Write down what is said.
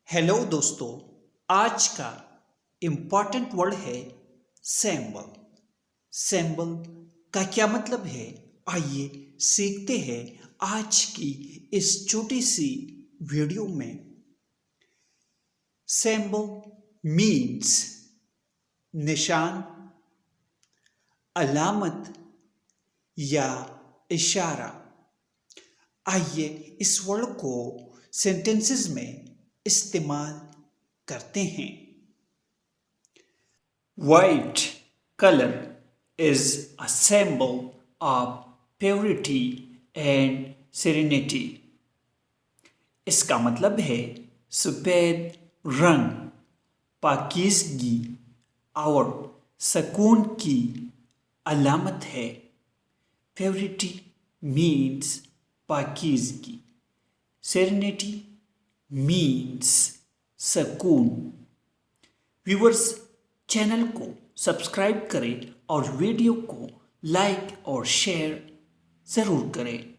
Hello दोस्तों। आज का इम्पॉर्टेंट वर्ड है सैम्बल। सैम्बल का क्या मतलब है, आइए सीखते हैं आज की इस छोटी सी वीडियो में। सैम्बल मीन्स निशान, अलामत या इशारा। आइए इस वर्ड को सेंटेंसेस में इस्तेमाल करते हैं। White color is a symbol of purity and serenity. इसका मतलब है सफेद रंग पाकीज़गी और सुकून की अलामत है। प्योरिटी मीन्स पाकीज़गी, सेरेनिटी मीन्स सुकून। व्यूअर्स, चैनल को सब्सक्राइब करें और वीडियो को लाइक और शेयर ज़रूर करें।